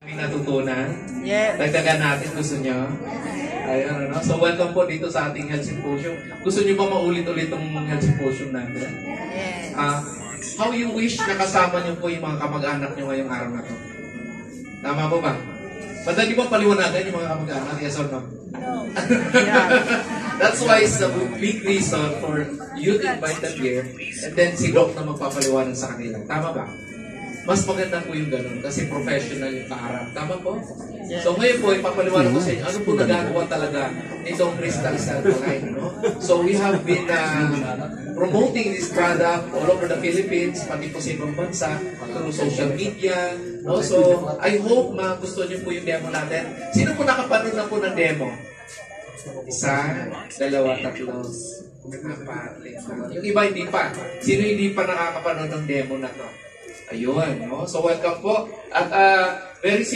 May natutunan? Yes. Dagdagan natin, gusto nyo? Ayun, ano? So, welcome po dito sa ating health symposium. Gusto nyo ba maulit-ulit itong health symposium natin? Yes. How you wish na kasama nyo po yung mga kamag-anak nyo ngayong araw na to? Tama po ba? Madali ba paliwanagan yung mga kamag-anak? Yes or no? No. Yeah. That's why it's a big reason for you to invite them here and then si Doc na magpapaliwanag sa kanila. Tama ba? Mas maganda po yung ganun kasi professional yung kaharap. Tama po? So ngayon po, ipapaliwanag ko sa inyo, ano po nagagawa talaga nitong Crystal Alkaline, no? So we have been promoting this product all over the Philippines, pati po sa ibang bansa, through social media, no? So I hope gusto niyo po yung demo natin. Sino po nakapanood na po ng demo? Isa, dalawa, tatlo, apat, lima. Yung iba hindi pa. Sino hindi pa nakakapanood ng demo na to? Ayun, no? So welcome po. At very